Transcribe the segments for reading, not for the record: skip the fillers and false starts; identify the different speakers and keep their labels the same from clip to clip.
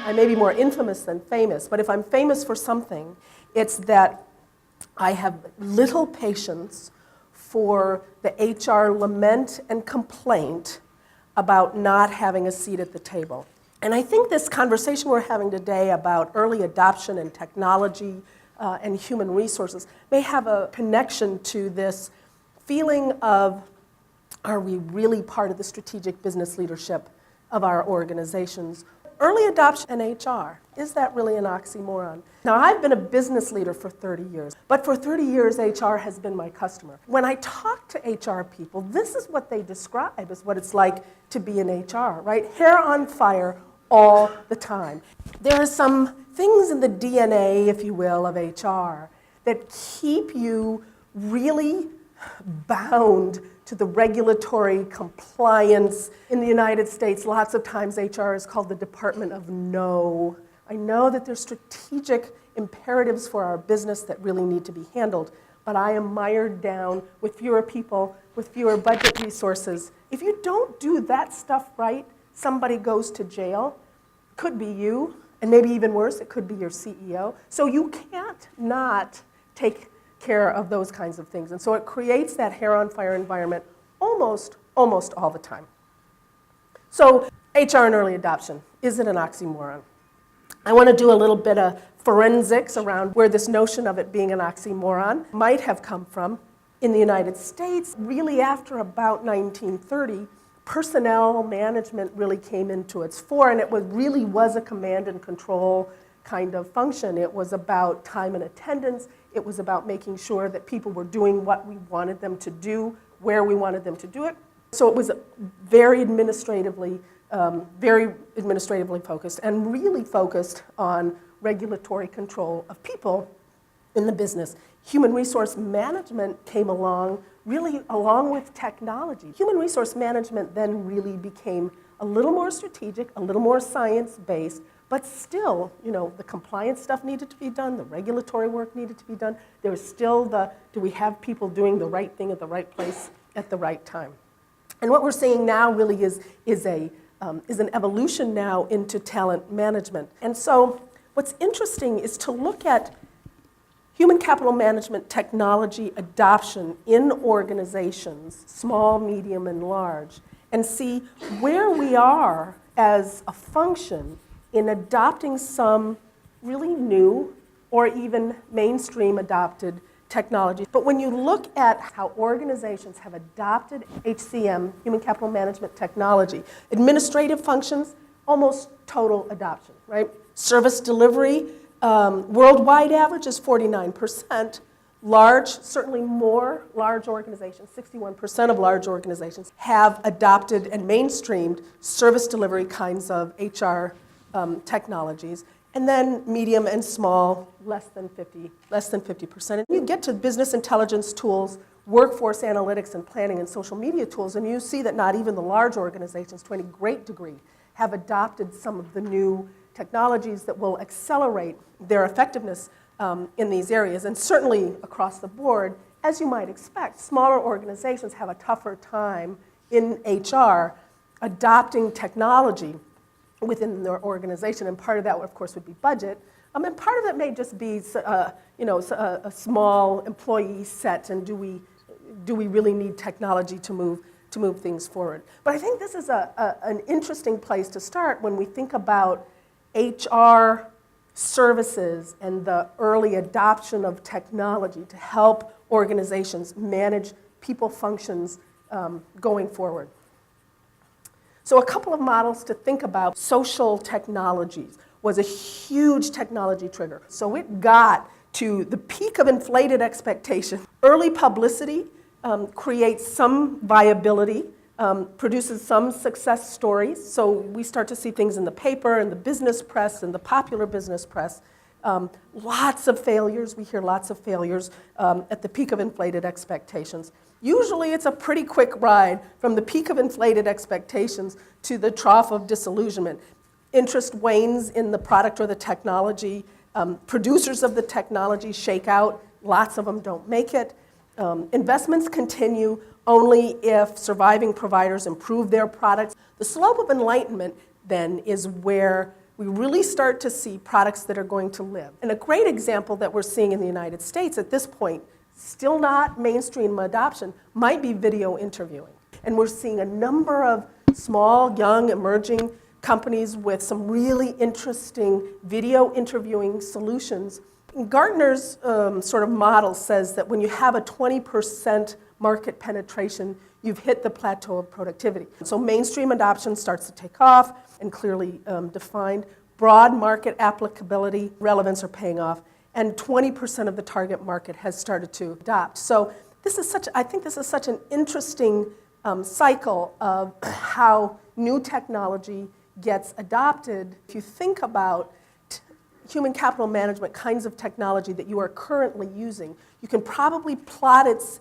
Speaker 1: I may be more infamous than famous, but if I'm famous for something, it's that I have little patience for the HR lament and complaint about not having a seat at the table. And I think this conversation we're having today about early adoption and technology and human resources may have a connection to this feeling of, are we really part of the strategic business leadership of our organizations? Early adoption and HR, is that really an oxymoron? Now, I've been a business leader for 30 years, but for 30 years, HR has been my customer. When I talk to HR people, this is what they describe as what it's like to be in HR, right? Hair on fire all the time. There are some things in the DNA, if you will, of HR that keep you really bound to the regulatory compliance. In the United States, lots of times HR is called the Department of No. I know that there's strategic imperatives for our business that really need to be handled, but I am mired down with fewer people, with fewer budget resources. If you don't do that stuff right, somebody goes to jail. Could be you, and maybe even worse, it could be your CEO. So you can't not take care of those kinds of things. And so it creates that hair on fire environment almost all the time. So HR and early adoption, is it an oxymoron? I want to do a little bit of forensics around where this notion of it being an oxymoron might have come from. In the United States, really after about 1930, personnel management really came into its fore, and it really was a command and control kind of function. It was about time and attendance. It was about making sure that people were doing what we wanted them to do, where we wanted them to do it. So it was very administratively focused and really focused on regulatory control of people in the business. Human resource management came along really along with technology. Human resource management then really became a little more strategic, a little more science-based, but still, the compliance stuff needed to be done, the regulatory work needed to be done. There was still do we have people doing the right thing at the right place at the right time? And what we're seeing now really is an evolution now into talent management. And so what's interesting is to look at human capital management technology adoption in organizations, small, medium, and large, and see where we are as a function in adopting some really new or even mainstream adopted technology. But when you look at how organizations have adopted HCM, human capital management technology, administrative functions, almost total adoption, right? Service delivery, worldwide average is 49%. Large, certainly more large organizations, 61% of large organizations have adopted and mainstreamed service delivery kinds of HR technologies. And then medium and small, less than 50%. And you get to business intelligence tools, workforce analytics and planning and social media tools, and you see that not even the large organizations, to any great degree, have adopted some of the new technologies that will accelerate their effectiveness in these areas. And certainly across the board, as you might expect, smaller organizations have a tougher time in HR adopting technology within their organization, and part of that, of course, would be budget, and part of it may just be, a small employee set, and do we really need technology to move things forward? But I think this is an interesting place to start when we think about HR services and the early adoption of technology to help organizations manage people functions going forward. So a couple of models to think about. Social technologies was a huge technology trigger. So it got to the peak of inflated expectation. Early publicity creates some viability, produces some success stories. So we start to see things in the paper and the business press and the popular business press. Lots of failures. We hear lots of failures at the peak of inflated expectations. Usually it's a pretty quick ride from the peak of inflated expectations to the trough of disillusionment. Interest wanes in the product or the technology. Producers of the technology shake out. Lots of them don't make it. Investments continue only if surviving providers improve their products. The slope of enlightenment then is where we really start to see products that are going to live. And a great example that we're seeing in the United States at this point, still not mainstream adoption, might be video interviewing. And we're seeing a number of small, young, emerging companies with some really interesting video interviewing solutions. Gartner's sort of model says that when you have a 20% market penetration, you've hit the plateau of productivity. So mainstream adoption starts to take off and clearly defined. Broad market applicability, relevance are paying off, and 20% of the target market has started to adopt. So I think this is such an interesting cycle of how new technology gets adopted. If you think about human capital management kinds of technology that you are currently using, you can probably plot its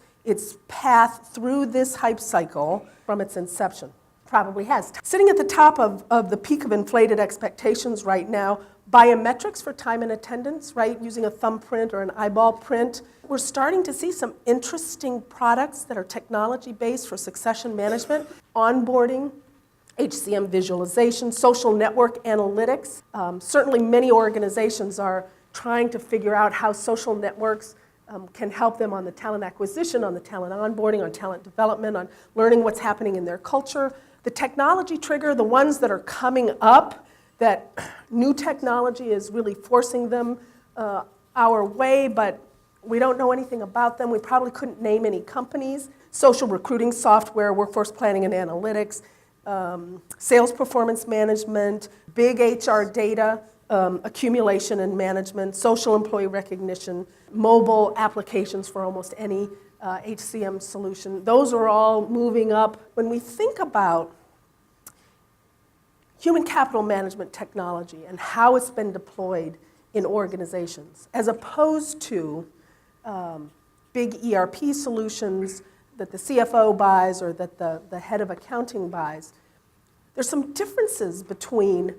Speaker 1: path through this hype cycle from its inception. Probably has. Sitting at the top of the peak of inflated expectations right now, biometrics for time and attendance, right, using a thumbprint or an eyeball print. We're starting to see some interesting products that are technology-based for succession management, onboarding, HCM visualization, social network analytics. Certainly many organizations are trying to figure out how social networks can help them on the talent acquisition, on the talent onboarding, on talent development, on learning what's happening in their culture. The technology trigger, the ones that are coming up, that new technology is really forcing them our way, but we don't know anything about them. We probably couldn't name any companies. Social recruiting software, workforce planning and analytics, sales performance management, big HR data, accumulation and management, social employee recognition, mobile applications for almost any HCM solution. Those are all moving up. When we think about human capital management technology and how it's been deployed in organizations, as opposed to big ERP solutions that the CFO buys or that the head of accounting buys, there's some differences between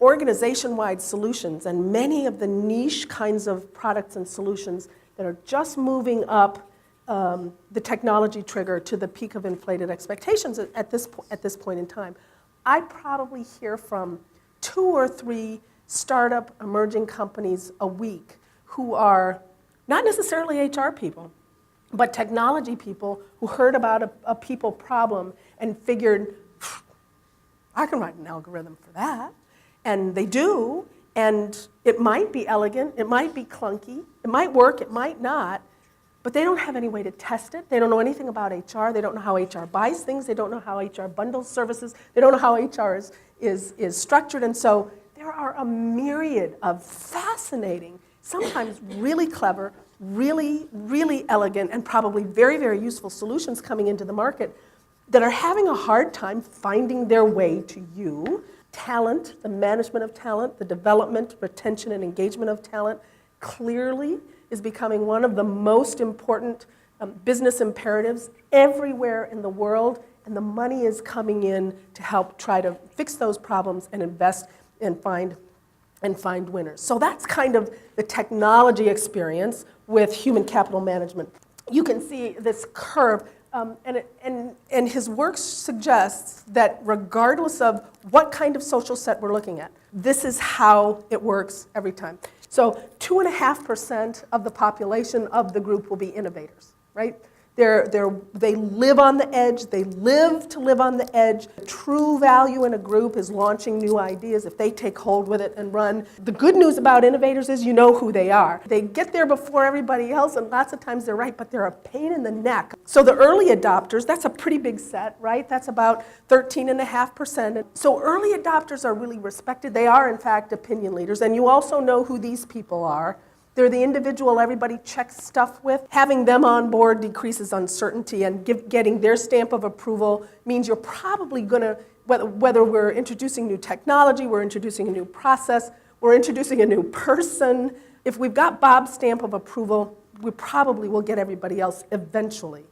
Speaker 1: organization-wide solutions and many of the niche kinds of products and solutions that are just moving up the technology trigger to the peak of inflated expectations at this point in time. I probably hear from 2 or 3 startup emerging companies a week who are not necessarily HR people, but technology people who heard about a people problem and figured, I can write an algorithm for that. And they do, and it might be elegant, it might be clunky, it might work, it might not, but they don't have any way to test it. They don't know anything about HR. They don't know how HR buys things. They don't know how HR bundles services. They don't know how HR is structured. And so there are a myriad of fascinating, sometimes really clever, really, really elegant, and probably very, very useful solutions coming into the market that are having a hard time finding their way to you. Talent, the management of talent, the development, retention, and engagement of talent clearly is becoming one of the most important business imperatives everywhere in the world, and the money is coming in to help try to fix those problems and invest and find winners. So that's kind of the technology experience with human capital management. You can see this curve, and his work suggests that regardless of what kind of social set we're looking at, this is how it works every time. So 2.5% of the population of the group will be innovators, right? They live on the edge. They live to live on the edge. True value in a group is launching new ideas if they take hold with it and run. The good news about innovators is you know who they are. They get there before everybody else, and lots of times they're right, but they're a pain in the neck. So the early adopters, that's a pretty big set, right? That's about 13.5%. So early adopters are really respected. They are, in fact, opinion leaders, and you also know who these people are. They're the individual everybody checks stuff with. Having them on board decreases uncertainty, and getting their stamp of approval means you're probably going to, whether we're introducing new technology, we're introducing a new process, we're introducing a new person, if we've got Bob's stamp of approval, we probably will get everybody else eventually.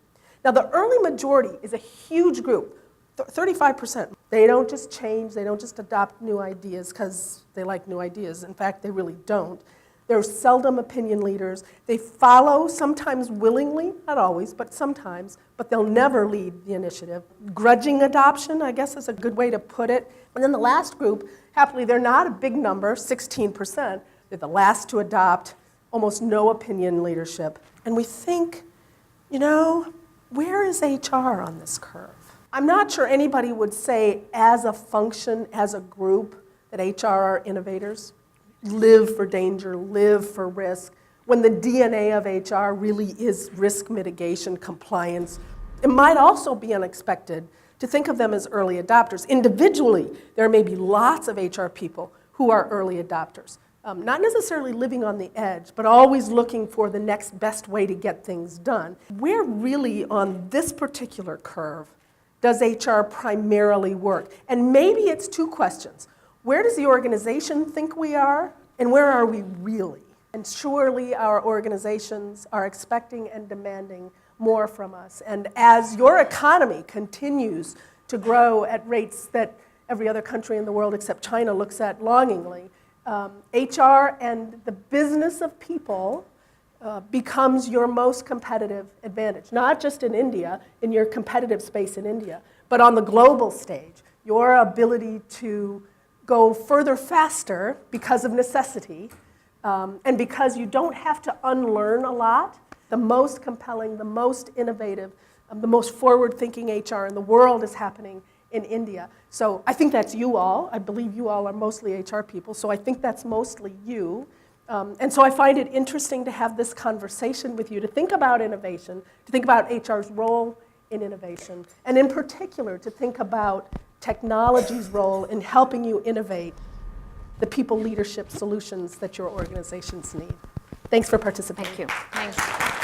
Speaker 1: Now, the early majority is a huge group, 35%. They don't just change, they don't just adopt new ideas because they like new ideas. In fact, they really don't. They're seldom opinion leaders. They follow, sometimes willingly, not always, but sometimes, but they'll never lead the initiative. Grudging adoption, I guess is a good way to put it. And then the last group, happily, they're not a big number, 16%. They're the last to adopt, almost no opinion leadership. And we think, you know, where is HR on this curve? I'm not sure anybody would say as a function, as a group, that HR are innovators, live for danger, live for risk, when the DNA of HR really is risk mitigation, compliance. It might also be unexpected to think of them as early adopters. Individually, there may be lots of HR people who are early adopters. Not necessarily living on the edge, but always looking for the next best way to get things done. Where really on this particular curve does HR primarily work? And maybe it's two questions. Where does the organization think we are, and where are we really? And surely our organizations are expecting and demanding more from us. And as your economy continues to grow at rates that every other country in the world except China looks at longingly, HR and the business of people becomes your most competitive advantage, not just in India, in your competitive space in India, but on the global stage. Your ability to go further faster because of necessity, and because you don't have to unlearn a lot. The most compelling, the most innovative, the most forward-thinking HR in the world is happening in India. So I think that's you all. I believe you all are mostly HR people, so I think that's mostly you. And so I find it interesting to have this conversation with you, to think about innovation, to think about HR's role in innovation, and in particular to think about technology's role in helping you innovate the people leadership solutions that your organizations need. Thanks for participating.
Speaker 2: Thank you. Thanks.